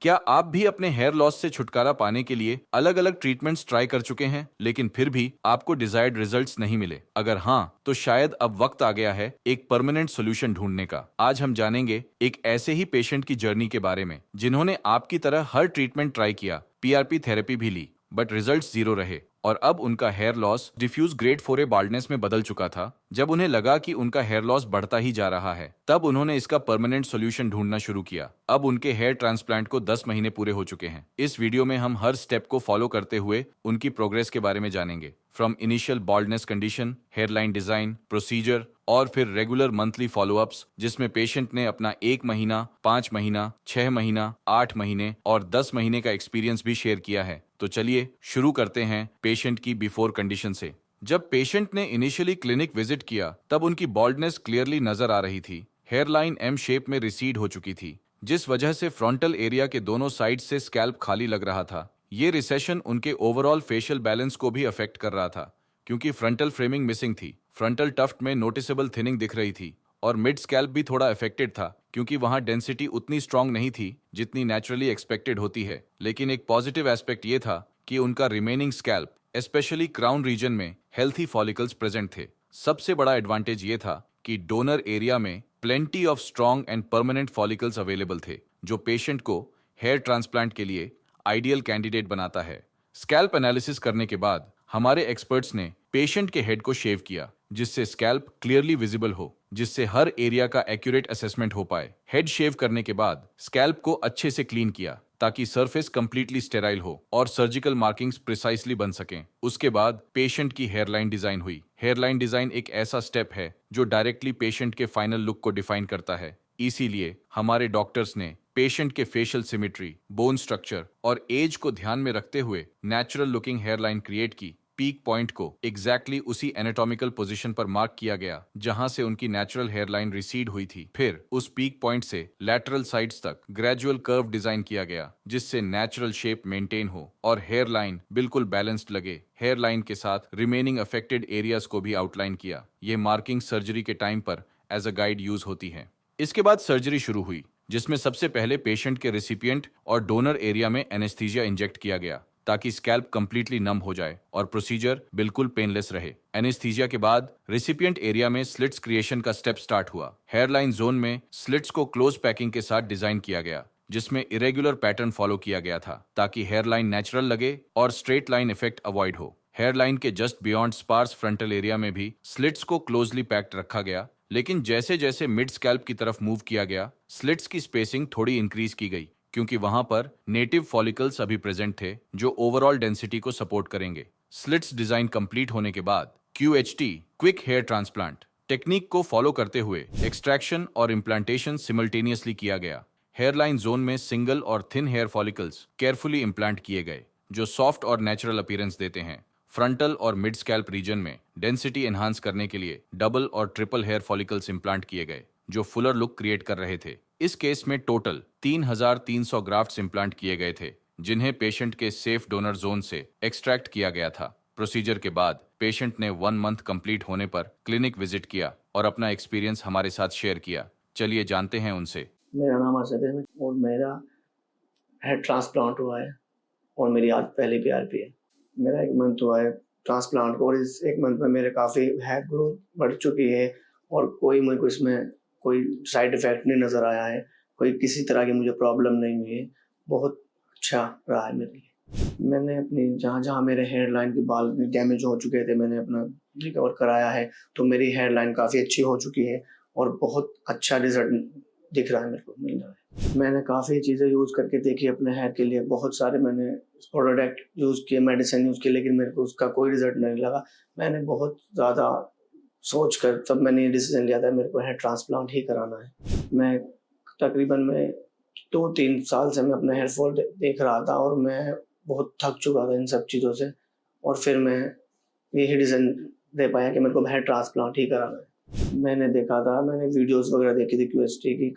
क्या आप भी अपने हेयर लॉस से छुटकारा पाने के लिए अलग अलग ट्रीटमेंट्स ट्राई कर चुके हैं लेकिन फिर भी आपको डिजायर्ड रिजल्ट्स नहीं मिले? अगर हाँ, तो शायद अब वक्त आ गया है एक परमानेंट सॉल्यूशन ढूंढने का। आज हम जानेंगे एक ऐसे ही पेशेंट की जर्नी के बारे में जिन्होंने आपकी तरह हर ट्रीटमेंट ट्राई किया, पीआरपी थेरेपी भी ली, बट रिजल्ट्स जीरो रहे और अब उनका hair loss diffuse grade 4A baldness में बदल चुका था। जब उन्हें लगा कि उनका हेयर लॉस बढ़ता ही जा रहा है, तब उन्होंने इसका परमानेंट सॉल्यूशन ढूंढना शुरू किया। अब उनके हेयर ट्रांसप्लांट को 10 महीने पूरे हो चुके हैं। इस वीडियो में हम हर स्टेप को फॉलो करते हुए उनकी प्रोग्रेस के बारे में जानेंगे, from initial baldness condition, hairline design, procedure और फिर रेगुलर मंथली फॉलोअप्स जिसमें पेशेंट ने अपना 1 महीना, 5 महीना, 6 महीना, 8 महीने और 10 महीने का एक्सपीरियंस भी शेयर किया है। तो चलिए शुरू करते हैं पेशेंट की बिफोर कंडीशन से। जब पेशेंट ने इनिशियली क्लिनिक विजिट किया तब उनकी बॉल्डनेस क्लियरली नजर आ रही थी। हेयरलाइन एम शेप में रिसीड हो चुकी थी, जिस वजह से फ्रंटल एरिया के दोनों साइड से स्कैल्प खाली लग रहा था। ये रिसेशन उनके ओवरऑल फेशियल बैलेंस को भी अफेक्ट कर रहा था क्योंकि फ्रंटल फ्रेमिंग मिसिंग थी। फ्रंटल टफ्ट में नोटिसेबल थिनिंग दिख रही थी और मिड स्कैल्प भी थोड़ा अफेक्टेड था क्योंकि वहां डेंसिटी उतनी स्ट्रांग नहीं थी जितनी नेचुरली एक्सपेक्टेड होती है। लेकिन एक पॉजिटिव एस्पेक्ट ये था कि उनका remaining scalp, specially crown region में हेल्थी फॉलिकल्स प्रेजेंट थे। सबसे बड़ा एडवांटेज ये था कि डोनर एरिया में plenty of strong and permanent follicles available थे, जो पेशेंट को हेयर ट्रांसप्लांट के लिए आइडियल कैंडिडेट बनाता है। स्कैल्प एनालिसिस करने के बाद हमारे एक्सपर्ट्स ने पेशेंट के हेड को शेव किया जिससे स्कैल्प क्लियरली विजिबल हो, जिससे हर एरिया का एक्यूरेट असेसमेंट हो पाए। हेड शेव करने के बाद स्कैल्प को अच्छे से क्लीन किया ताकि सरफेस कंप्लीटली स्टेराइल हो और सर्जिकल मार्किंग्स प्रिसाइसली बन सकें। उसके बाद पेशेंट की हेयरलाइन डिजाइन हुई। हेयरलाइन डिजाइन एक ऐसा स्टेप है जो डायरेक्टली पेशेंट के फाइनल लुक को डिफाइन करता है। इसीलिए हमारे डॉक्टर्स ने पेशेंट के फेशियल सिमेट्री, बोन स्ट्रक्चर और एज को ध्यान में रखते हुए नेचुरल लुकिंग हेयरलाइन क्रिएट की। पीक पॉइंट को एग्जैक्टली उसी एनाटॉमिकल पोजीशन पर मार्क किया गया जहां से उनकी नेचुरल हेयरलाइन रिसीड हुई थी। फिर उस पीक पॉइंट से लैटरल साइड्स तक ग्रेजुअल कर्व डिजाइन किया गया जिससे नेचुरल शेप मेंटेन हो और हेयरलाइन बिल्कुल बैलेंस्ड लगे। हेयरलाइन के साथ रिमेनिंग अफेक्टेड एरियाज को भी आउटलाइन किया। ये मार्किंग सर्जरी के टाइम पर एज अ गाइड यूज होती है। इसके बाद सर्जरी शुरू हुई जिसमें सबसे पहले पेशेंट के रेसिपिएंट और डोनर एरिया में एनेस्थीसिया इंजेक्ट किया गया ताकि स्कैल्प कंप्लीटली नम हो जाए और प्रोसीजर बिल्कुल पेनलेस रहे। एनेस्थीसिया के बाद रेसिपिएंट एरिया में स्लिट्स क्रिएशन का स्टेप स्टार्ट हुआ। हेयरलाइन जोन में स्लिट्स को क्लोज पैकिंग के साथ डिजाइन किया गया जिसमें इरेगुलर पैटर्न फॉलो किया गया था ताकि हेयरलाइन नेचुरल लगे और स्ट्रेट लाइन इफेक्ट अवॉइड हो। हेयरलाइन के just beyond sparse frontal area में भी स्लिट्स को क्लोजली पैक्ड रखा गया, लेकिन जैसे जैसे मिड स्कैल्प की तरफ मूव किया गया स्लिट्स की स्पेसिंग थोड़ी इंक्रीज की गई क्योंकि वहां पर नेटिव फॉलिकल्स अभी प्रेजेंट थे जो ओवरऑल डेंसिटी को सपोर्ट करेंगे। स्लिट्स डिजाइन कंप्लीट होने के बाद QHT, quick hair transplant technique को फॉलो करते हुए एक्सट्रैक्शन और इम्प्लांटेशन सिमल्टेनियसली किया गया। हेयरलाइन जोन में सिंगल और thin hair follicles carefully implant किए गए जो सॉफ्ट और नेचुरल अपीयरेंस देते हैं। फ्रंटल और मिड स्कैल्प रीजन में डेंसिटी एनहांस करने के लिए डबल और ट्रिपल हेयर फॉलिकल्स इम्प्लांट किए गए जो फुलर लुक क्रिएट कर रहे थे। इस केस में टोटल 3300 ग्राफ्ट्स इम्प्लांट किए गए थे जिन्हें पेशेंट के सेफ डोनर जोन से एक्सट्रैक्ट किया गया था। प्रोसीजर के बाद पेशेंट ने 1 मंथ कंप्लीट होने पर क्लिनिक विजिट किया और अपना एक्सपीरियंस हमारे साथ शेयर किया। चलिए जानते हैं उनसे। मेरा नाम असद है और मेरा हेड ट्रांसप्लांट हुआ है और मेरी आज पहली पीआरपी है। मेरा 1 मंथ हुआ है ट्रांसप्लांट को और इस 1 मंथ में मेरे काफ़ी हेयर ग्रोथ बढ़ चुकी है और कोई मेरे को इसमें कोई साइड इफ़ेक्ट नहीं नज़र आया है, कोई किसी तरह की मुझे प्रॉब्लम नहीं हुई है। बहुत अच्छा रहा है मेरे लिए। मैंने अपनी जहाँ मेरे हेयर लाइन के बाल डैमेज हो चुके थे मैंने अपना रिकवर कराया है, तो मेरी हेयर लाइन काफ़ी अच्छी हो चुकी है और बहुत अच्छा रिजल्ट दिख रहा है मेरे को मिल रहा है। मैंने काफ़ी चीज़ें यूज़ करके देखी अपने हेयर के लिए, बहुत सारे मैंने प्रोडक्ट यूज़ किए, मेडिसिन यूज़ की, लेकिन मेरे को उसका कोई रिजल्ट नहीं लगा। मैंने बहुत ज़्यादा सोच कर तब मैंने ये डिसीजन लिया था मेरे को हेयर ट्रांसप्लांट ही कराना है। मैं तकरीबन 2-3 साल से मैं अपना हेयर फॉल देख रहा था और मैं बहुत थक चुका था इन सब चीज़ों से और फिर मैं यही डिसीजन दे पाया कि मेरे को हेयर ट्रांसप्लांट ही कराना है। मैंने देखा था, मैंने वीडियोस वगैरह देखी थी QHT की,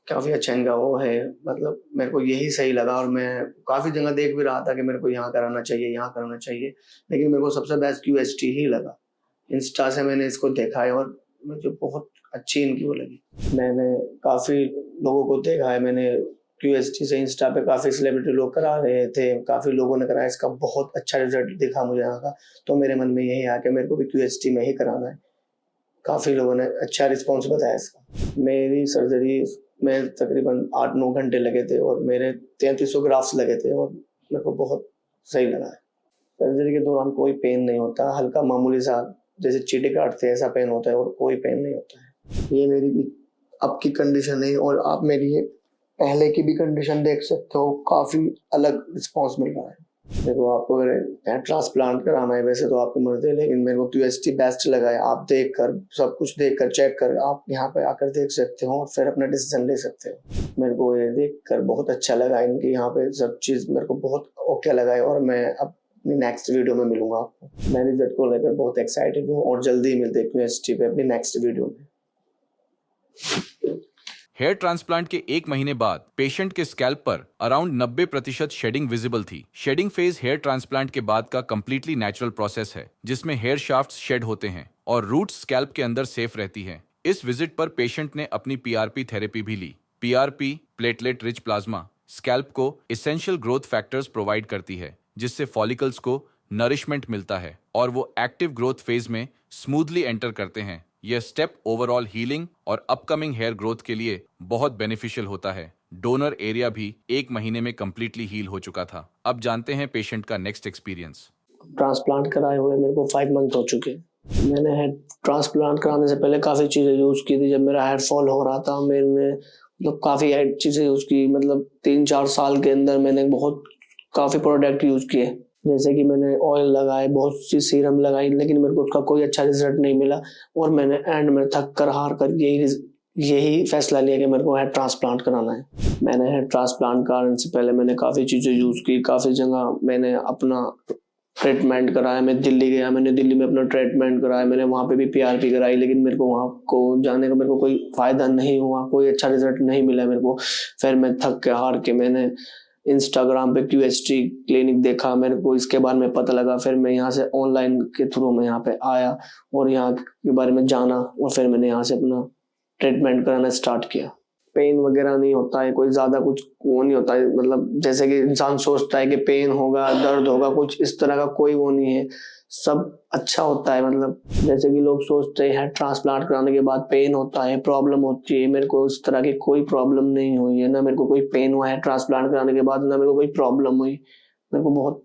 काफ़ी अच्छा इनका वो है, मतलब मेरे को यही सही लगा और मैं काफ़ी जगह देख भी रहा था कि मेरे को यहाँ कराना चाहिए, लेकिन मेरे को सबसे बेस्ट QHT ही लगा। इंस्टा से मैंने इसको देखा है और मुझे बहुत अच्छी इनकी वो लगी। मैंने काफ़ी लोगों को देखा है मैंने, क्यूएसटी से इंस्टा पे काफ़ी सेलिब्रिटी लोग करा रहे थे, काफ़ी लोगों ने कराया, इसका बहुत अच्छा रिजल्ट दिखा मुझे यहाँ का। तो मेरे मन में यही आया कि मेरे को भी क्यूएसटी में ही कराना है। काफ़ी लोगों ने अच्छा रिस्पॉन्स बताया इसका। मेरी सर्जरी में तकरीबन 8-9 घंटे लगे थे और मेरे 3300 ग्राफ्स लगे थे और मेरे को बहुत सही लगा है। सर्जरी के दौरान कोई पेन नहीं होता, हल्का मामूली सा जैसे चींटी काटते हैं ऐसा पेन होता है और कोई पेन नहीं होता है। ये मेरी भी अब की कंडीशन है और आप मेरी ये पहले की भी कंडीशन देख सकते हो, काफ़ी अलग रिस्पॉन्स मिल रहा है। देखो आपको अगर हेयर ट्रांसप्लांट कराना है वैसे तो आपकी मर्ज़ी है, लेकिन मेरे को क्यूएसटी बेस्ट लगा है। आप देख कर, सब कुछ देख कर, चेक कर, आप यहाँ पे आकर देख सकते हो और फिर अपना डिसीजन ले सकते हो। मेरे को ये देख कर बहुत अच्छा लगा, इनकी यहाँ पे सब चीज़ मेरे को बहुत ओके लगा है और मैं अब अपनी नेक्स्ट वीडियो में मिलूंगा आपको। मैं रिजल्ट को लेकर बहुत एक्साइटेड हूँ और जल्दी ही मिलते हैं क्यूएसटी पे अपनी नेक्स्ट वीडियो में। हेयर ट्रांसप्लांट के 1 महीने बाद पेशेंट के स्कैल्प पर अराउंड 90% शेडिंग विजिबल थी। शेडिंग फेज हेयर ट्रांसप्लांट के बाद का कंप्लीटली नेचुरल प्रोसेस है, जिसमें हेयर शाफ्ट्स शेड होते हैं और रूट्स स्कैल्प के अंदर सेफ रहती हैं। इस विजिट पर पेशेंट ने अपनी पीआरपी थेरेपी भी ली। PRP platelet rich plasma scalp को एसेंशियल ग्रोथ फैक्टर्स प्रोवाइड करती है, जिससे फॉलिकल्स को नरिशमेंट मिलता है और वो एक्टिव ग्रोथ फेज में स्मूथली एंटर करते हैं। यह स्टेप ओवरऑल हीलिंग और अपकमिंग हेयर ग्रोथ के लिए बहुत बेनिफिशियल होता है। डोनर एरिया भी 1 महीने में कंप्लीटली हील हो चुका था। अब जानते हैं पेशेंट का नेक्स्ट एक्सपीरियंस। ट्रांसप्लांट कराए हुए मेरे को 5 मंथ हो चुके हैं। मैंने हेयर ट्रांसप्लांट कराने से पहले काफ़ी चीज़ें यूज़ की थी। जब मेरा हेयर फॉल हो रहा था, मैंने मतलब काफ़ी चीज़ें यूज़ की, मतलब 3-4 साल के अंदर मैंने काफ़ी प्रोडक्ट यूज़ किए। जैसे कि मैंने ऑयल लगाए, बहुत सी सीरम लगाई, लेकिन मेरे को उसका कोई अच्छा रिजल्ट नहीं मिला और मैंने एंड में थक कर हार कर यही फैसला लिया कि मेरे को हेयर ट्रांसप्लांट कराना है। मैंने हेयर ट्रांसप्लांट कराने से पहले मैंने काफ़ी चीज़ें यूज़ की, काफ़ी जगह मैंने अपना ट्रीटमेंट कराया। मैं दिल्ली गया, मैंने दिल्ली में अपना ट्रीटमेंट कराया, मैंने वहाँ पे भी पीआरपी कराई, लेकिन मेरे को वहाँ को जाने का मेरे को कोई फ़ायदा नहीं हुआ, कोई अच्छा रिजल्ट नहीं मिला मेरे को। फिर मैं थक के हार के मैंने इंस्टाग्राम पे क्यूएसटी क्लिनिक देखा, मेरे को इसके बारे में पता लगा। फिर मैं यहाँ से ऑनलाइन के थ्रू मैं यहाँ पे आया और यहाँ के बारे में जाना और फिर मैंने यहाँ से अपना ट्रीटमेंट कराना स्टार्ट किया। पेन वगैरह नहीं होता है, कोई ज़्यादा कुछ वो नहीं होता है, मतलब जैसे कि इंसान सोचता है कि पेन होगा, दर्द होगा, कुछ इस तरह का कोई वो नहीं है, सब अच्छा होता है। मतलब जैसे कि लोग सोचते हैं ट्रांसप्लांट कराने के बाद पेन होता है, प्रॉब्लम होती है, मेरे को इस तरह की कोई प्रॉब्लम नहीं हुई है, ना मेरे को कोई पेन हुआ है ट्रांसप्लांट कराने के बाद, ना मेरे को कोई प्रॉब्लम हुई। मेरे को बहुत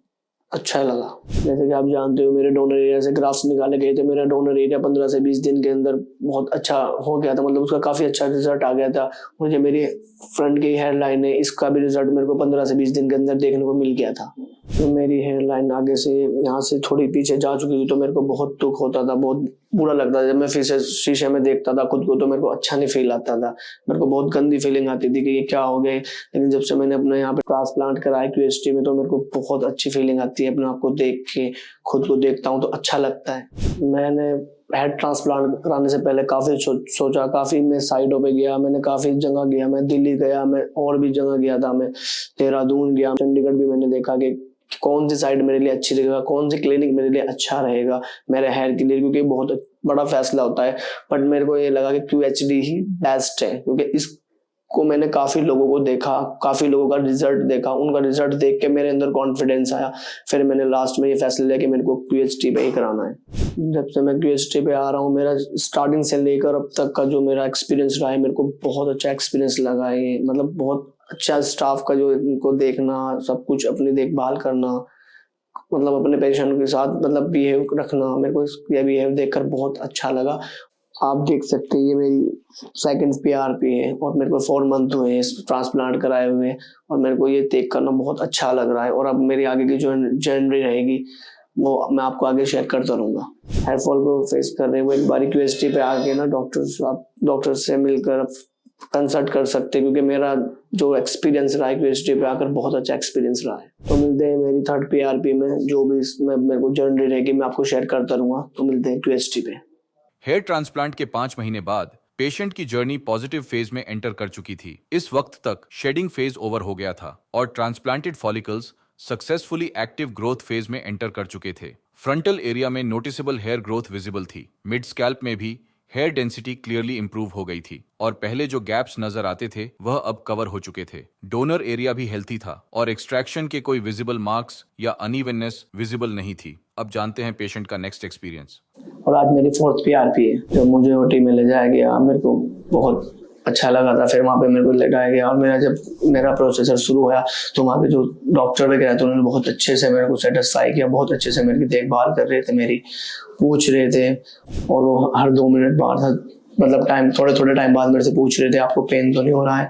अच्छा लगा। जैसे कि आप जानते हो मेरे डोनर एरिया से ग्राफ्स निकाले गए थे, मेरा डोनर एरिया 15 से 20 दिन के अंदर बहुत अच्छा हो गया था, मतलब उसका काफ़ी अच्छा रिजल्ट आ गया था। मुझे मेरी फ्रंट की हेयर लाइन है, इसका भी रिजल्ट मेरे को 15 से 20 दिन के अंदर देखने को मिल गया था। तो मेरी हेयर लाइन आगे से यहाँ से थोड़ी पीछे जा चुकी थी, तो मेरे को बहुत दुख होता था, बहुत बुरा लगता था। जब मैं फिर से शीशे में देखता था खुद को तो मेरे को अच्छा नहीं फील आता था, मेरे को बहुत गंदी फीलिंग आती थी कि ये क्या हो गए। लेकिन जब से मैंने अपने यहाँ पे ट्रांसप्लांट कराया क्यूएसटी में, तो मेरे को बहुत अच्छी फीलिंग आती है, अपने आप को देख के खुद को देखता हूँ तो अच्छा लगता है। मैंने हेड ट्रांसप्लांट कराने से पहले काफ़ी सोचा, काफ़ी मैं साइडों पे गया, मैंने काफ़ी जगह गया, मैं दिल्ली गया, मैं और भी जगह गया था, मैं देहरादून गया, चंडीगढ़ भी मैंने देखा कि कौन सी साइड मेरे लिए अच्छी रहेगा, कौन सी क्लिनिक मेरे लिए अच्छा रहेगा मेरे हेयर के लिए, क्योंकि बहुत बड़ा फैसला होता है। बट मेरे को ये लगा कि क्यूएचडी ही बेस्ट है, क्योंकि इसको मैंने काफ़ी लोगों को देखा, काफ़ी लोगों का रिजल्ट देखा, उनका रिजल्ट देख के मेरे अंदर कॉन्फिडेंस आया। फिर मैंने लास्ट में ये फैसला लिया कि मेरे को क्यूएचडी पे ही कराना है। जब से मैं क्यूएचडी पे आ रहा हूँ, मेरा स्टार्टिंग से लेकर अब तक का जो मेरा एक्सपीरियंस रहा है, मेरे को बहुत अच्छा एक्सपीरियंस लगा है। मतलब बहुत अच्छा स्टाफ का जो इनको देखना, सब कुछ अपनी देखभाल करना, मतलब अपने पेशेंट के साथ मतलब बिहेव रखना, मेरे को ये बिहेव देखकर बहुत अच्छा लगा। आप देख सकते हैं ये मेरी सेकंड पीआरपी है और मेरे को 4 मंथ हुए हैं इस ट्रांसप्लांट कराए हुए, और मेरे को ये देख करना बहुत अच्छा लग रहा है। और अब मेरी आगे की जो जर्नी रहेगी वो मैं आपको आगे शेयर करता रहूँगा। हेयर फॉल को फेस कर रहे हो, एक बारी क्यूएसटी पे आके ना डॉक्टर से मिलकर कंसल्ट कर सकते हैं, क्योंकि मेरा जो एक्सपीरियंस रहा है क्यूएसटी पे आकर बहुत अच्छा एक्सपीरियंस रहा है। तो मिलते हैं मेरी 3rd पीआरपी में, जो भी इसमें मेरे को जर्नी रहेगी मैं आपको शेयर करता रहूँगा। तो मिलते हैं क्यूएसटी पे। हेयर ट्रांसप्लांट के 5 महीने बाद पेशेंट की जर्नी पॉजिटिव फेज में एंटर कर चुकी थी। इस वक्त तक शेडिंग फेज ओवर हो गया था और transplanted follicles successfully active growth phase में एंटर कर चुके थे। फ्रंटल एरिया में नोटिसेबल हेयर ग्रोथ विजिबल थी। मिड स्कैल्प में भी हेयर डेंसिटी क्लियरली इंप्रूव हो गई थी और पहले जो गैप्स नजर आते थे वह अब कवर हो चुके थे। डोनर एरिया भी हेल्थी था और एक्सट्रैक्शन के कोई विजिबल मार्क्स या अनइवननेस विजिबल नहीं थी। अब जानते हैं पेशेंट का नेक्स्ट एक्सपीरियंस। और आज मेरी 4th PRP है। जब मुझे ओटी में ले जाया गया मेरे को बहुत अच्छा लगा था। फिर वहाँ पे मेरे को लेटाया गया और मेरा प्रोसेसर शुरू हुआ तो वहाँ के जो डॉक्टर वगैरह थे उन्होंने बहुत अच्छे से मेरे को सेटिस्फाई किया, बहुत अच्छे से मेरी देखभाल कर रहे थे, मेरी पूछ रहे थे। और वो हर 2 मिनट बाद मतलब थोड़े थोड़े टाइम बाद मेरे से पूछ रहे थे आपको पेन तो नहीं हो रहा है,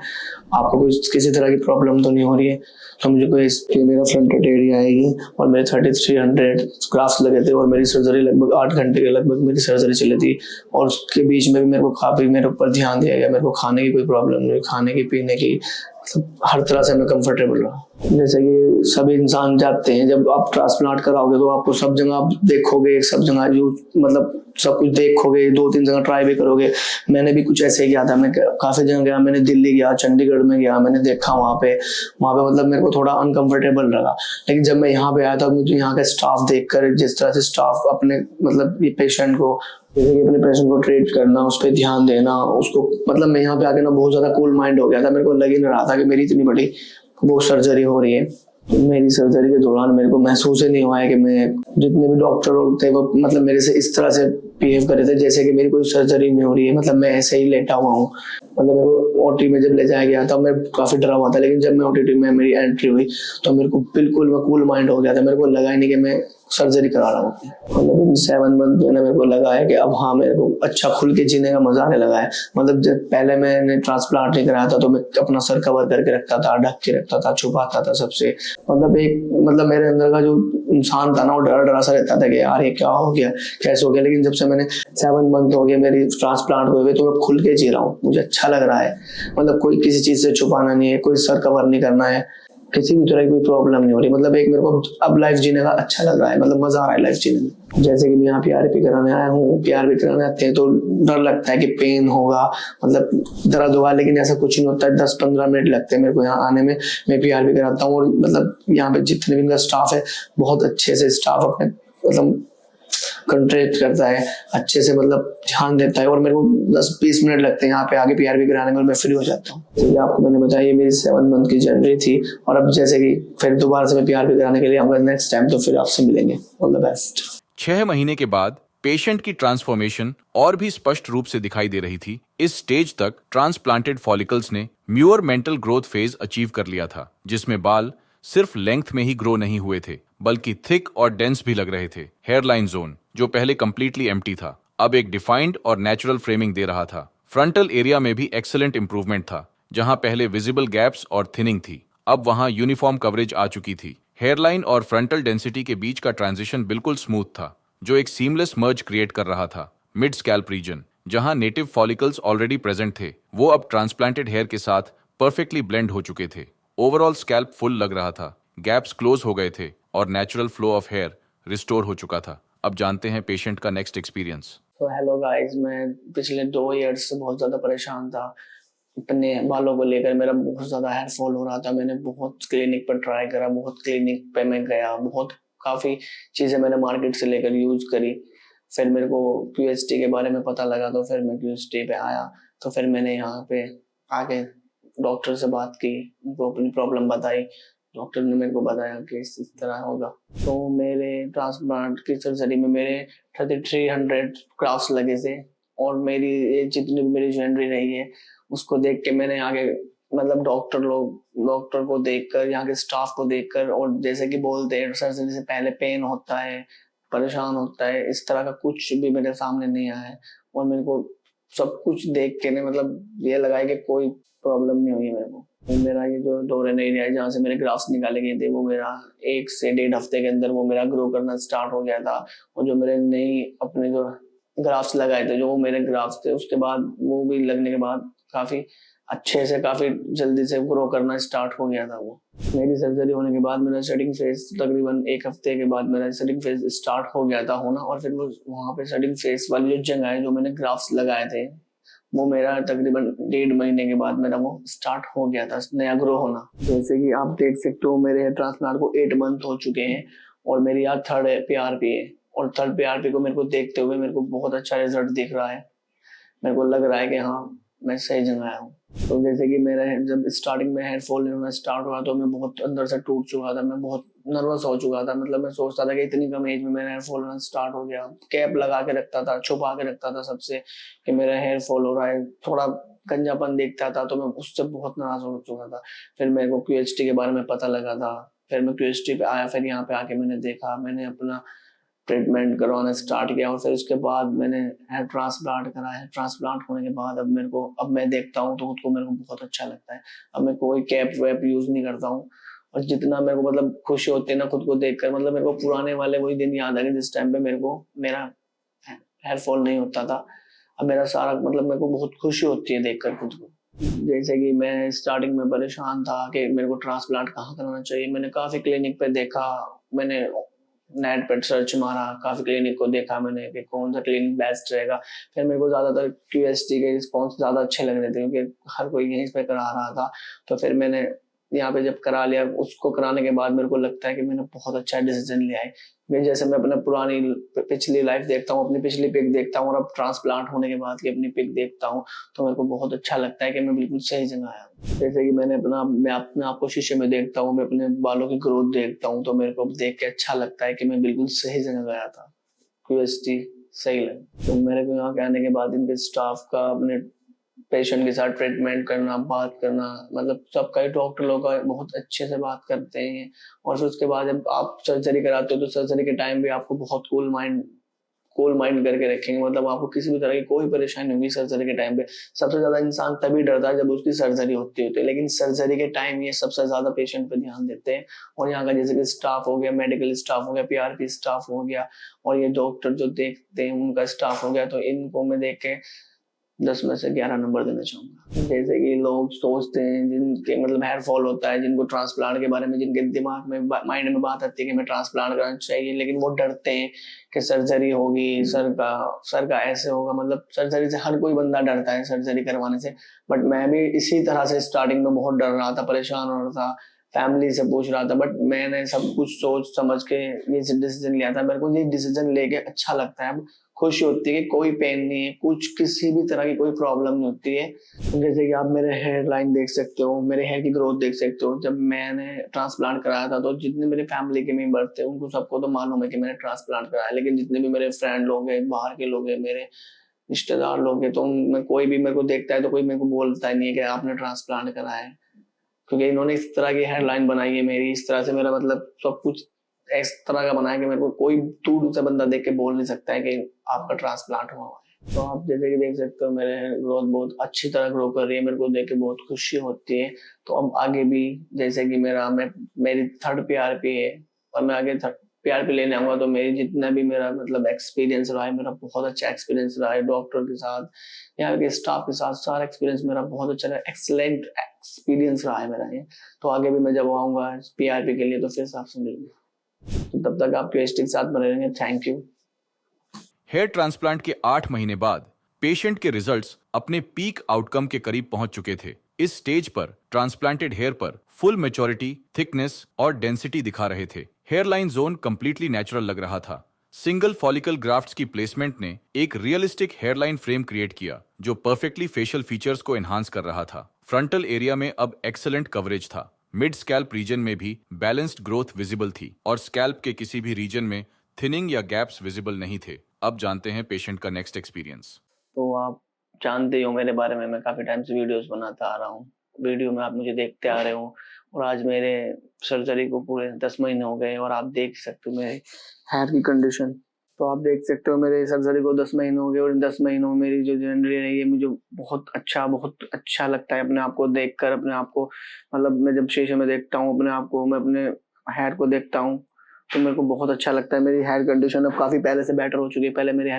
आपको कोई किसी तरह की प्रॉब्लम तो नहीं हो रही है। तो मुझे कोई मेरा फ्रंटल एरिया है ये और मेरे 3300 ग्राफ्स लगे थे और मेरी सर्जरी लगभग 8 घंटे के लगभग मेरी सर्जरी चली थी। और उसके बीच में भी मेरे को काफ़ी मेरे ऊपर ध्यान दिया गया। मेरे को खाने की कोई प्रॉब्लम नहीं, खाने की पीने की, मतलब हर तरह से मैं कंफर्टेबल रहा। जैसे कि सभी इंसान जाते हैं, जब आप ट्रांसप्लांट कराओगे तो आपको सब जगह आप देखोगे, सब जगह जो मतलब सब कुछ देखोगे, 2-3 जगह ट्राई भी करोगे। मैंने भी कुछ ऐसे ही किया था। मैं काफ़ी जगह गया, मैंने दिल्ली गया, चंडीगढ़ में गया, मैंने देखा वहाँ पे मतलब मेरे को थोड़ा अनकंफर्टेबल लगा। लेकिन जब मैं यहाँ पे आया था मुझे यहाँ का स्टाफ देखकर, जिस तरह से स्टाफ अपने मतलब ये पेशेंट को अपने पेशेंट को ट्रीट करना, उस पर ध्यान देना, उसको मतलब मैं यहाँ पे आके ना बहुत ज़्यादा कूल माइंड हो गया था। मेरे को लग ही नहीं रहा था कि मेरी इतनी बड़ी वो सर्जरी हो रही है। मेरी सर्जरी के दौरान मेरे को महसूस ही नहीं हुआ है कि मैं जितने भी डॉक्टर थे वो मतलब मेरे से इस तरह से बिहेव कर रहे थे जैसे कि मेरी कोई सर्जरी नहीं हो रही है। मतलब मैं ऐसे ही लेटा हुआ हूँ। मतलब मेरे को ओटी में जब ले जाया गया था मैं काफ़ी डरा हुआ था, लेकिन जब मैं ओटी में मेरी एंट्री हुई तो मेरे को बिल्कुल मैं कूल माइंड हो गया था। मेरे को लगा ही नहीं कि मैं सर्जरी करा रहा हूँ। मतलब इन 7 मंथ में मेरे को लगा है कि अब हाँ मेरे को अच्छा खुल के जीने का मजा आने लगा है। मतलब जब पहले मैंने ट्रांसप्लांट नहीं कराया था तो मैं अपना सर कवर करके रखता था, ढक के रखता था, छुपाता था सबसे। मतलब मेरे अंदर का जो इंसान था ना वो डरा सा रहता था कि यार ये क्या हो गया, कैसे हो गया। लेकिन जब से मैंने 7 मंथ हो गए मेरी ट्रांसप्लांट हुए तो मैं खुल के जी रहा हूँ, मुझे अच्छा लग रहा है। मतलब कोई किसी चीज से छुपाना नहीं है, कोई सर कवर नहीं करना है, किसी भी तरह की कोई प्रॉब्लम नहीं हो रही। मतलब एक मेरे को अब लाइफ जीने का अच्छा लग रहा है, मतलब मजा आ रहा है लाइफ जीने में। जैसे कि मैं यहाँ PRP कराने आया हूँ, PRP कराने आते हैं तो डर लगता है कि पेन होगा, मतलब दर्द होगा, लेकिन ऐसा कुछ नहीं होता है। 10-15 मिनट लगते हैं मेरे को यहाँ आने में। मैं PRP कराता हूँ और मतलब यहाँ पे जितने भी इनका स्टाफ है बहुत अच्छे से स्टाफ अपने मतलब कंट्रैक्ट करता है, अच्छे से मतलब ध्यान देता है। और मेरे को 10-20 मिनट लगते हैं यहाँ पे आगे PRP कराने में और मैं फ्री हो जाता हूँ। जैसे आपको मैंने बताया ये मेरी 7 मंथ की जर्नी थी और अब जैसे कि फिर दोबारा से मैं PRP कराने के लिए आऊंगा नेक्स्ट टाइम, तो फिर आपसे मिलेंगे। All the best. 6 महीने के बाद पेशेंट की ट्रांसफॉर्मेशन और भी स्पष्ट रूप से दिखाई दे रही थी। इस स्टेज तक ट्रांसप्लांटेड फॉलिकल्स ने म्यूर मेंटल ग्रोथ फेज अचीव कर लिया था, जिसमें बाल सिर्फ लेंथ में ही ग्रो नहीं हुए थे बल्कि थिक और डेंस भी लग रहे थे। हेयरलाइन जोन जो पहले कंप्लीटली एम्प्टी था अब एक डिफाइंड और नेचुरल फ्रेमिंग दे रहा था। फ्रंटल एरिया में भी एक्सीलेंट इंप्रूवमेंट था। जहां पहले विजिबल गैप्स और थिनिंग थी अब वहां यूनिफॉर्म कवरेज आ चुकी थी। हेयरलाइन और फ्रंटल डेंसिटी के बीच का ट्रांजिशन बिल्कुल स्मूथ था, जो एक सीमलेस मर्ज क्रिएट कर रहा था। मिड स्कैल्प रीजन जहां नेटिव फॉलिकल्स ऑलरेडी प्रेजेंट थे वो अब ट्रांसप्लांटेड हेयर के साथ परफेक्टली ब्लेंड हो चुके थे। ओवरऑल स्कैल्प फुल लग रहा था, गैप्स क्लोज हो गए थे और natural flow of hair restore हो चुका था। अब जानते हैं पेशेंट का नेक्स्ट एक्सपीरियंस। तो हेलो गाइस, मैं पिछले 2 ईयर्स से बहुत ज़्यादा परेशान था। अपने बालों को लेकर मेरा बहुत ज़्यादा हेयर फॉल हो रहा था। मैंने बहुत क्लिनिक पर ट्राई करा, बहुत क्लिनिक पे मैं गया, बहुत काफ़ी चीज़ें मैंने मार्केट से लेकर यूज़ करी। फिर मेरे को QHT के बारे में पता लगा तो फिर मैं QHT पे आया। तो फिर मैंने यहाँ पे आके डॉक्टर से बात की, उनको अपनी प्रॉब्लम बताई। डॉक्टर ने मेरे को बताया कि इस तरह होगा। तो मेरे ट्रांसप्लांट की सर्जरी में मेरे 3300 ग्राफ्स लगे थे और मेरी ये जितनी भी मेरी ज्वेलरी रही है उसको देख के मैंने आगे मतलब डॉक्टर को देखकर, यहाँ के स्टाफ को देखकर, और जैसे कि बोलते हैं सर्जरी से पहले पेन होता है, परेशान होता है, इस तरह का कुछ भी मेरे सामने नहीं आया है। और मेरे को सब कुछ देख के मतलब ये लगा है कि कोई प्रॉब्लम नहीं हुई मेरे को। मेरा ये जो डोरन एरिया है जहाँ से मेरे ग्राफ्स निकाले गए थे वो मेरा 1 से 1.5 हफ्ते के अंदर वो मेरा ग्रो करना स्टार्ट हो गया था। और जो मेरे नई अपने जो ग्राफ्स लगाए थे, जो वो मेरे ग्राफ्स थे, उसके बाद वो भी लगने के बाद काफी अच्छे से काफी जल्दी से ग्रो करना स्टार्ट हो गया था वो। मेरी सर्जरी होने के बाद मेरा सेटिंग फेज तकरीबन 1 हफ्ते के बाद मेरा सेटिंग फेज स्टार्ट हो गया था होना। और फिर वो वहाँ पे सेटिंग फेज वाली जो जगह है जो मैंने ग्राफ्स लगाए थे वो मेरा तकरीबन 1.5 महीने के बाद मेरा वो स्टार्ट हो गया था नया ग्रो होना। जैसे कि आप देख सकते हो मेरे ट्रांसप्लांट को 8 मंथ हो चुके हैं और मेरी आज 3rd PRP है। और 3rd PRP को मेरे को देखते हुए मेरे को बहुत अच्छा रिजल्ट दिख रहा है। मेरे को लग रहा है कि हाँ मैं सही जगह आया हूँ। तो जैसे कि मेरा जब स्टार्टिंग में हेयर फॉल होना स्टार्ट हुआ तो मैं बहुत अंदर से टूट चुका था, मैं बहुत नर्वस हो चुका था। मतलब मैं सोचता था कि इतनी कम एज में मेरा हेयर फॉल होना स्टार्ट हो गया। कैप लगा के रखता था, छुपा के रखता था सबसे कि मेरा हेयर फॉल हो रहा है। थोड़ा गंजापन दिखता था तो मैं उससे बहुत नाराज हो चुका था। फिर मेरे को क्यूएचटी के बारे में पता लगा था। फिर मैं क्यूएचटी पे आया, फिर यहाँ पे आके मैंने देखा, मैंने अपना ट्रीटमेंट करवाना स्टार्ट किया और फिर उसके बाद मैंने हेयर ट्रांसप्लांट करा है। ट्रांसप्लांट होने के बाद अब मैं देखता हूँ तो खुद को मेरे को बहुत अच्छा लगता है। अब मैं कोई कैप वैप यूज नहीं करता हूँ। और जितना मेरे को मतलब खुशी होती है ना खुद को देखकर, मतलब मेरे को पुराने वाले वही दिन याद आ गए जिस टाइम पे मेरे को मेरा हेयर फॉल नहीं होता था। अब मेरा सारा मतलब मेरे को बहुत खुशी होती है देखकर खुद को। जैसे कि मैं स्टार्टिंग में परेशान था कि मेरे को ट्रांसप्लांट कहाँ कराना चाहिए। मैंने काफी क्लिनिक पे देखा, मैंने नेट पर सर्च मारा, काफी क्लिनिक को देखा मैंने कि कौन सा क्लिनिक बेस्ट रहेगा। फिर मेरे को ज्यादातर क्यूएसटी के रिस्पॉन्स ज्यादा अच्छे लग रहे थे क्योंकि हर कोई यहीं पे करा रहा था। तो फिर मैंने यहाँ पे जब करा लिया, उसको कराने के बाद मेरे को लगता है कि मैंने बहुत अच्छा डिसीजन लिया है। मैं जैसे मैं अपना पुरानी पिछली लाइफ देखता हूँ, अपनी पिछली पिक देखता हूँ और अब ट्रांसप्लांट होने के बाद की अपनी पिक देखता हूँ तो मेरे को बहुत अच्छा लगता है कि मैं बिल्कुल सही जगह आया हूँ। जैसे कि मैं अपने आप को शीशे में देखता हूँ, मैं अपने बालों की ग्रोथ देखता हूँ तो मेरे को देख के अच्छा लगता है कि मैं बिल्कुल सही जगह गया था। क्यूएसटी सही लगा। तो मेरे को यहाँ के आने के बाद इनके स्टाफ का, अपने पेशेंट के साथ ट्रीटमेंट करना, बात करना, मतलब सबका ही डॉक्टर लोग का बहुत अच्छे से बात करते हैं। और फिर उसके बाद जब आप सर्जरी कराते हो तो सर्जरी के टाइम भी आपको बहुत कूल माइंड करके रखेंगे। मतलब आपको किसी भी तरह की कोई परेशानी होगी सर्जरी के टाइम पे। सबसे ज्यादा इंसान तभी डरता है जब उसकी सर्जरी होती है, लेकिन सर्जरी के टाइम ये सबसे ज्यादा पेशेंट पे ध्यान देते हैं। और यहाँ का जैसे कि स्टाफ हो गया, मेडिकल स्टाफ हो गया, पीआरपी स्टाफ हो गया और ये डॉक्टर जो देखते हैं उनका स्टाफ हो गया, तो इनको मैं देख के 10 में से 11 नंबर देना चाहूंगा। जैसे कि लोग सोचते हैं जिनके मतलब हेयर फॉल होता है, जिनको ट्रांसप्लांट के बारे में जिनके दिमाग में माइंड में बात आती है कि मैं ट्रांसप्लांट कराना चाहिए, लेकिन वो डरते हैं कि सर्जरी होगी, सर का ऐसे होगा। मतलब सर्जरी से हर कोई बंदा डरता है सर्जरी करवाने से। बट मैं भी इसी तरह से स्टार्टिंग में बहुत डर रहा था, परेशान हो रहा था, फैमिली से पूछ रहा था। बट मैंने सब कुछ सोच समझ के ये डिसीजन लिया था। मेरे को ये डिसीजन लेके अच्छा लगता है। अब खुशी होती है कि कोई पेन नहीं है, कुछ किसी भी तरह की कोई प्रॉब्लम नहीं होती है। तो जैसे कि आप मेरे हेयर लाइन देख सकते हो, मेरे हेयर की ग्रोथ देख सकते हो। जब मैंने ट्रांसप्लांट कराया था तो जितने मेरे फैमिली के मेंबर थे उनको सबको तो मालूम है कि मैंने ट्रांसप्लांट कराया, लेकिन जितने भी मेरे फ्रेंड लोग हैं, बाहर के लोग हैं, मेरे रिश्तेदार लोग हैं, तो उनमें कोई भी मेरे को देखता है तो कोई मेरे को बोलता नहीं है कि आपने ट्रांसप्लांट कराया है। क्योंकि इन्होंने इस तरह की हेडलाइन बनाई है मेरी, इस तरह से मेरा मतलब सब कुछ इस तरह का बनाया कि मेरे को कोई दूर से बंदा देख के बोल नहीं सकता है कि आपका ट्रांसप्लांट हुआ है। तो आप जैसे कि देख सकते हो मेरे ग्रोथ बहुत अच्छी तरह ग्रो कर रही है, मेरे को देख के बहुत खुशी होती है। तो अब आगे भी जैसे कि मेरी थर्ड पीआरपी है और मैं आगे पीआरपी लेने आऊंगा, तो मेरी जितना भी मेरा मतलब एक्सपीरियंस रहा है, मेरा बहुत अच्छा एक्सपीरियंस रहा है डॉक्टर के साथ, यहाँ के स्टाफ के साथ, सारा एक्सपीरियंस मेरा बहुत अच्छा रहा, एक्सलेंट एक्सपीरियंस रहा है मेरा ये। तो आगे भी मैं जब आऊंगा पीआरपी के लिए तो फिर से आपसे मिलूंगा। तो तब तक आप क्यूएसटी के साथ बने रहेंगे। Thank you. हेयर ट्रांसप्लांट के 8 महीने बाद पेशेंट के रिजल्ट्स अपने पीक आउटकम के करीब पहुंच चुके थे। इस स्टेज पर ट्रांसप्लांटेड हेयर पर फुल मैच्योरिटी, थिकनेस और डेंसिटी दिखा रहे थे। Hair line zone completely natural लग रहा था। सिंगल फॉलिकल ग्राफ्ट्स की प्लेसमेंट ने एक रियलिस्टिक हेयरलाइन फ्रेम क्रिएट किया जो परफेक्टली फेशियल फीचर्स को एनहांस कर रहा था। फ्रंटल एरिया में अब एक्सेलेंट कवरेज था। मिड स्कैल्प रीजन में भी बैलेंस्ड ग्रोथ विजिबल थी और स्कैल्प के किसी भी रीजन में थिनिंग या गैप्स विजिबल नहीं थे। अब जानते हैं पेशेंट का नेक्स्ट एक्सपीरियंस। तो आप जानते हो मेरे बारे में, मैं काफी टाइम से वीडियोस बनाता आ रहा हूँ, वीडियो में आप मुझे देखते आ रहे हो। और आज मेरे सर्जरी को पूरे 10 महीने हो गए और आप देख सकते हो मेरे हेयर की कंडीशन। तो आप देख सकते हो मेरे सर्जरी को 10 महीने हो गए और इन 10 महीनों में मेरी जो जर्नी रही है, मुझे बहुत अच्छा लगता है अपने आप को देखकर। अपने आप को मतलब मैं जब शीशे में देखता हूँ अपने आप को, मैं अपने हेयर को देखता हूँ तो मेरे को बहुत अच्छा लगता है। मेरी हेयर कंडीशन अब काफी पहले से बेटर हो चुकी है। पहले मेरी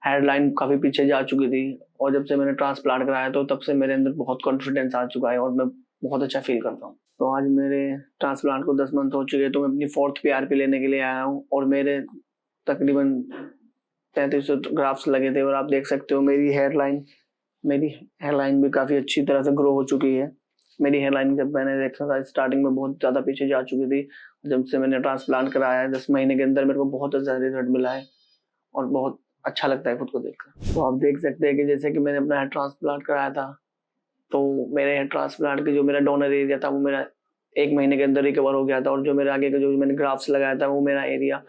हेयर लाइन काफी पीछे जा चुकी थी और जब से मैंने ट्रांसप्लांट कराया तो तब से मेरे अंदर बहुत कॉन्फिडेंस आ चुका है और मैं बहुत अच्छा फील करता हूँ। तो आज मेरे ट्रांसप्लांट को 10 मंथ हो चुके हैं, तो मैं अपनी 4th पीआरपी लेने के लिए आया हूँ और मेरे तकरीबन 3300 ग्राफ्स लगे थे। और आप देख सकते हो मेरी हेयरलाइन भी काफी अच्छी तरह से ग्रो हो चुकी है। मेरी हेयरलाइन जब मैंने देखा था स्टार्टिंग में बहुत ज्यादा पीछे जा चुकी थी। जब से मैंने ट्रांसप्लांट कराया है 10 महीने के अंदर मेरे को बहुत अच्छा रिजल्ट मिला है और बहुत अच्छा लगता है खुद को देखकर। तो आप देख सकते हैं कि जैसे कि मैंने अपना हेयर ट्रांसप्लांट कराया था, तो मेरे हेयर ट्रांसप्लांट के जो मेरा डोनर एरिया था वो मेरा 1 महीने के अंदर रिकवर हो गया था, और जो मेरा आगे का जो मैंने ग्राफ्स लगाया था वो मेरा एरिया,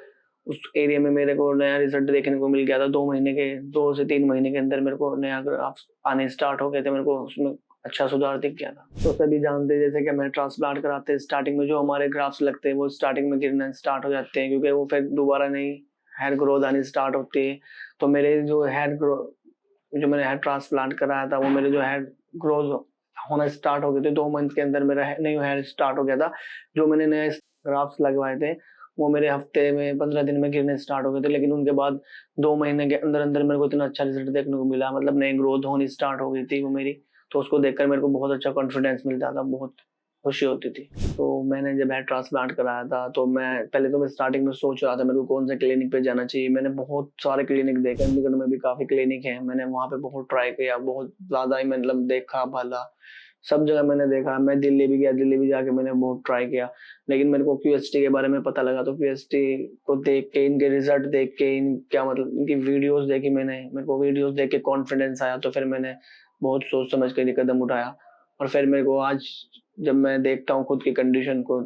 उस एरिया में मेरे को नया रिजल्ट देखने को मिल गया था। 2 से 3 महीने के अंदर मेरे को नया ग्राफ्स आने स्टार्ट हो गए थे, मेरे को उसमें अच्छा सुधार दिख गया था। तो सभी जानते हैं जैसे कि हमें ट्रांसप्लांट कराते हैं, स्टार्टिंग में जो हमारे ग्राफ्स लगते हैं वो स्टार्टिंग में गिरना स्टार्ट हो जाते हैं, क्योंकि वो फिर दोबारा नई हेयर ग्रोथ आनी स्टार्ट होती है। तो मेरे जो जो मैंने हेयर ट्रांसप्लांट कराया था वो मेरे जो हेयर ग्रोथ होना स्टार्ट हो गए थे, 2 मंथ के अंदर मेरा न्यू हेयर स्टार्ट हो गया था। जो मैंने नए ग्राफ्स लगवाए थे वो मेरे हफ्ते में 15 दिन में गिरने स्टार्ट हो गए थे, लेकिन उनके बाद 2 महीने के अंदर अंदर मेरे को इतना अच्छा रिजल्ट देखने को मिला, मतलब नई ग्रोथ होनी स्टार्ट हो गई थी वो मेरी। तो उसको देखकर मेरे को बहुत अच्छा कॉन्फिडेंस मिलता था, बहुत खुशी होती थी। तो मैंने जब हेयर ट्रांसप्लांट कराया था तो मैं स्टार्टिंग में सोच रहा था मेरे को कौन से क्लिनिक पे जाना चाहिए। मैंने बहुत सारे क्लिनिक देखे, चंडीगढ़ में भी काफी क्लिनिक है, मैंने वहां पे बहुत ट्राई किया, बहुत ज्यादा ही मतलब देखा भाला, सब जगह मैंने देखा। मैं दिल्ली भी गया, दिल्ली भी जाके मैंने बहुत ट्राई किया, लेकिन मेरे को क्यूएसटी के बारे में पता लगा। तो क्यूएसटी को देख के, इनके रिजल्ट देख के, इन क्या मतलब इनकी वीडियोस देखी मैंने, मेरे को वीडियोस देख के कॉन्फिडेंस आया। तो फिर मैंने बहुत सोच समझ कर ये कदम उठाया, और फिर मेरे को आज जब मैं देखता हूँ खुद की कंडीशन को,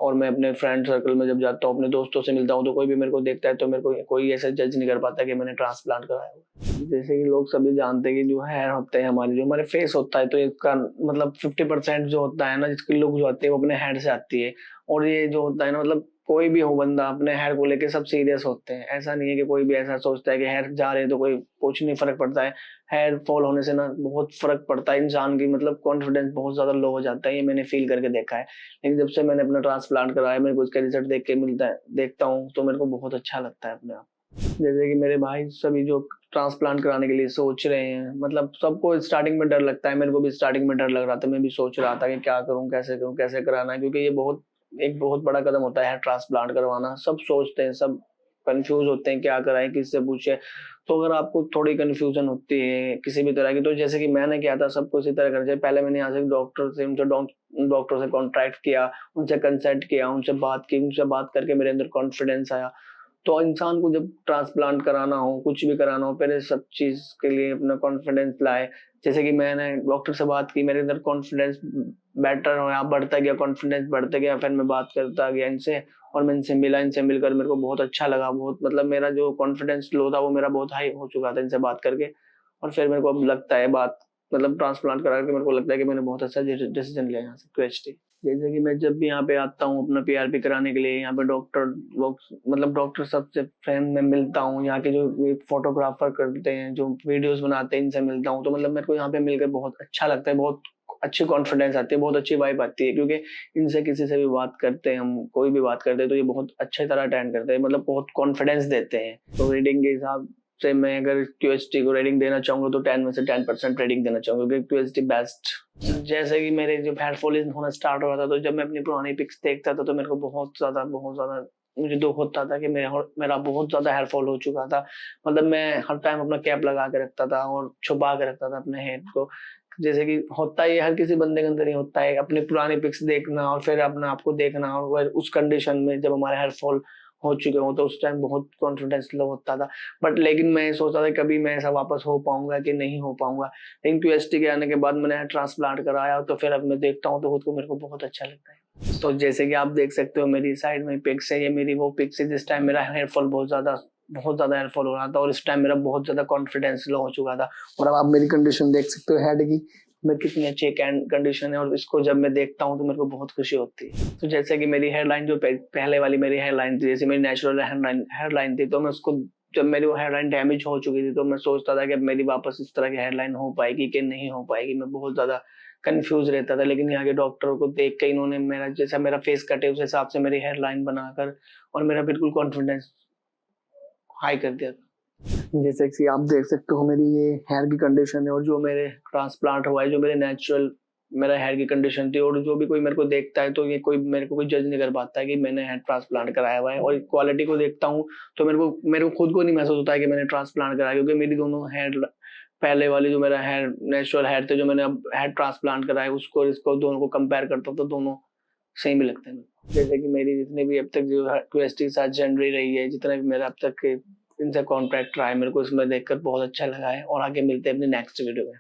और मैं अपने फ्रेंड सर्कल में जब जाता हूँ, अपने दोस्तों से मिलता हूँ, तो कोई भी मेरे को देखता है तो मेरे को कोई ऐसा जज नहीं कर पाता कि मैंने ट्रांसप्लांट कराया हुआ। जैसे कि लोग सभी जानते हैं कि जो हेयर होते हैं हमारे, जो हमारे फेस होता है, तो इसका मतलब 50% जो होता है ना, जिसकी लुक जो आती है वो अपने हेयर से आती है। और ये जो होता है ना, मतलब कोई भी हो बंदा अपने हेयर को लेके सब सीरियस होते हैं। ऐसा नहीं है कि कोई भी ऐसा सोचता है कि हेयर जा रहे हैं तो कोई कुछ नहीं फर्क पड़ता है। हेयर फॉल होने से ना बहुत फर्क पड़ता है इंसान की, मतलब कॉन्फिडेंस बहुत ज्यादा लो हो जाता है, ये मैंने फील करके देखा है। लेकिन जब से मैंने अपना ट्रांसप्लांट कराया, मेरे को उसका रिजल्ट देख के मिलता है, देखता हूँ, तो मेरे को बहुत अच्छा लगता है अपने आप। जैसे कि मेरे भाई सभी जो ट्रांसप्लांट कराने के लिए सोच रहे हैं, मतलब सबको स्टार्टिंग में डर लगता है, मेरे को भी स्टार्टिंग में डर लग रहा था, मैं भी सोच रहा था कि क्या करूं, कैसे कराना है, क्योंकि ये एक बहुत बड़ा कदम होता है ट्रांसप्लांट करवाना। सब सोचते हैं, सब कंफ्यूज होते हैं क्या कराएं, किससे पूछे। तो अगर आपको थोड़ी कंफ्यूजन होती है किसी भी तरह की, तो जैसे कि मैंने किया था, सबको इसी तरह करना चाहिए। पहले मैंने यहाँ से डॉक्टर से कॉन्ट्रैक्ट किया, उनसे कंसल्ट किया, उनसे बात करके मेरे अंदर कॉन्फिडेंस आया। तो इंसान को जब ट्रांसप्लांट कराना हो, कुछ भी कराना हो, पहले सब चीज के लिए अपना कॉन्फिडेंस लाए। जैसे कि मैंने डॉक्टर से बात की, मेरे अंदर कॉन्फिडेंस बेटर हो, बढ़ता गया, कॉन्फिडेंस बढ़ता गया। फिर मैं बात करता गया इनसे, और मैं इनसे मिलकर मेरे को बहुत अच्छा लगा। बहुत मतलब मेरा जो कॉन्फिडेंस लो था वो मेरा बहुत हाई हो चुका था इनसे बात करके। और फिर मेरे को अब लगता है बात मतलब ट्रांसप्लांट करा के मेरे को लगता है कि मैंने बहुत अच्छा डिसीजन लिया यहाँ से क्वेश्चन। जैसे कि मैं जब भी यहाँ पे आता हूँ अपना पीआरपी कराने के लिए, यहाँ पे डॉक्टर लोग, मतलब डॉक्टर सबसे फ्रेंड में मिलता हूँ, यहाँ के जो फोटोग्राफर करते हैं, जो वीडियोस बनाते हैं, इनसे मिलता हूँ। तो मतलब मेरे को यहाँ पे मिलकर बहुत अच्छा लगता है, बहुत अच्छी कॉन्फिडेंस आती है, बहुत अच्छी वाइब आती है, क्योंकि इनसे किसी से भी बात करते हैं, हम कोई भी बात करते हैं तो ये बहुत अच्छी तरह अटेंड करते हैं, मतलब बहुत कॉन्फिडेंस देते हैं। तो रीडिंग के हिसाब से मैं अगर क्यूएसटी को रेटिंग देना चाहूंगा तो 10 में से 10% रेटिंग देना चाहूंगा, क्योंकि क्यूएसटी बेस्ट। जैसे कि मेरे जो हेयर फॉल होना स्टार्ट हो रहा था, तो जब मैं अपनी पुरानी पिक्स देखता था तो मेरे को बहुत ज्यादा मुझे दुख होता था कि मेरा बहुत ज्यादा हेयर फॉल हो चुका था। मतलब मैं हर टाइम अपना कैप लगा के रखता था और छुपा के रखता था अपने हेयर को। जैसे कि होता है, हर किसी बंदे के अंदर ही होता है, अपनी पुरानी पिक्स देखना और फिर अपने आप को देखना, और वह उस कंडीशन में जब हमारे हेयर फॉल हो चुके हो तो उस टाइम बहुत कॉन्फिडेंस लो होता था। बट लेकिन मैं सोचा था कभी मैं ऐसा वापस हो पाऊंगा कि नहीं हो पाऊंगा। लेकिन क्यूएसटी के आने के बाद मैंने ट्रांसप्लांट कराया, तो फिर अब मैं देखता हूँ तो खुद को मेरे को बहुत अच्छा लगता है। तो जैसे कि आप देख सकते हो मेरी साइड में पिक्स है, ये मेरी वो पिक्स है जिस टाइम मेरा हेयर फॉल बहुत ज्यादा हेयर फॉल हो रहा था, और इस टाइम मेरा बहुत ज्यादा कॉन्फिडेंस लो हो चुका था। और अब आप मेरी कंडीशन देख सकते हो हेड की, मैं कितनी अच्छी कंडीशन है, और इसको जब मैं देखता हूँ तो मेरे को बहुत खुशी होती है। तो जैसे कि मेरी हेयर लाइन जो पहले वाली मेरी हेयर लाइन थी, जैसे मेरी नेचुरल हेयर लाइन थी, तो मैं उसको जब मेरी वो हेयर लाइन डैमेज हो चुकी थी तो मैं सोचता था कि अब मेरी वापस इस तरह की हेयर लाइन हो पाएगी कि नहीं हो पाएगी। मैं बहुत ज्यादा कंफ्यूज रहता था, लेकिन यहाँ के डॉक्टर को देख के इन्होंने मेरा जैसा मेरा फेस कट है उस हिसाब से मेरी हेयर लाइन बनाकर और मेरा बिल्कुल कॉन्फिडेंस हाई कर दिया था। जैसे कि आप देख सकते हो मेरी ये हेयर की कंडीशन है, और जो मेरे ट्रांसप्लांट हुआ है, जो मेरे नेचुरल मेरा हेयर की कंडीशन थी, और जो भी कोई मेरे को देखता है तो ये कोई मेरे को कोई जज नहीं कर पाता है कि मैंने हेयर ट्रांसप्लांट कराया हुआ है। और क्वालिटी को देखता हूँ तो मेरे को खुद को नहीं महसूस होता है कि मैंने ट्रांसप्लांट कराया, क्योंकि मेरी दोनों हेयर पहले वाली जो मेरा हेयर नेचुरल हेयर थे, जो मैंने अब हेयर ट्रांसप्लांट कराया, उसको इसको दोनों को कंपेयर करता हूँ तो दोनों सेम ही लगते हैं। जैसे कि मेरी जितने भी अब तक जो क्वेस्टी साथ जनरी रही है, जितने भी मेरा अब तक के इनसे कॉन्ट्रैक्ट रहा है, मेरे को इसमें देखकर बहुत अच्छा लगा है। और आगे मिलते हैं अपने नेक्स्ट वीडियो में।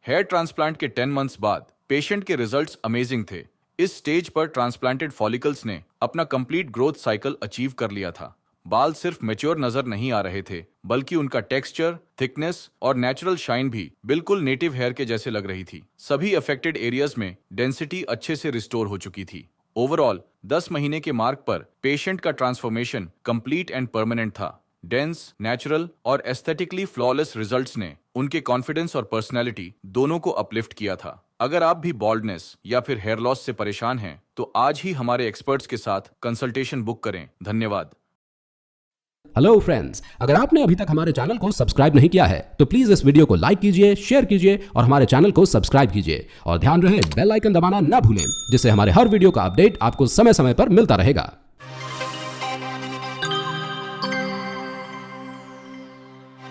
हेयर ट्रांसप्लांट के 10 मंथ्स बाद पेशेंट के रिजल्ट्स अमेजिंग थे। इस स्टेज पर ट्रांसप्लांटेड फॉलिकल्स ने अपना कंप्लीट ग्रोथ साइकिल अचीव कर लिया था। बाल सिर्फ मैच्योर नजर नहीं आ रहे थे, बल्कि उनका टेक्सचर, थिकनेस और नेचुरल शाइन भी बिल्कुल नेटिव हेयर के जैसे लग रही थी। सभी अफेक्टेड एरियाज में डेंसिटी अच्छे से रिस्टोर हो चुकी थी। ओवरऑल 10 महीने के मार्क पर पेशेंट का ट्रांसफॉर्मेशन कंप्लीट एंड परमानेंट था। डेंस, नेचुरल और एस्थेटिकली फ्लॉलेस रिजल्ट्स ने उनके कॉन्फिडेंस और पर्सनैलिटी दोनों को अपलिफ्ट किया था। अगर आप भी बॉल्डनेस या फिर हेयर लॉस से परेशान हैं, तो आज ही हमारे एक्सपर्ट्स के साथ कंसल्टेशन बुक करें। धन्यवाद। हेलो फ्रेंड्स, अगर आपने अभी तक हमारे चैनल को सब्सक्राइब नहीं किया है तो प्लीज इस वीडियो को लाइक कीजिए, शेयर कीजिए और हमारे चैनल को सब्सक्राइब कीजिए। और ध्यान रहे बेल आइकन दबाना ना भूलें, जिससे हमारे हर वीडियो का अपडेट आपको समय समय पर मिलता रहेगा।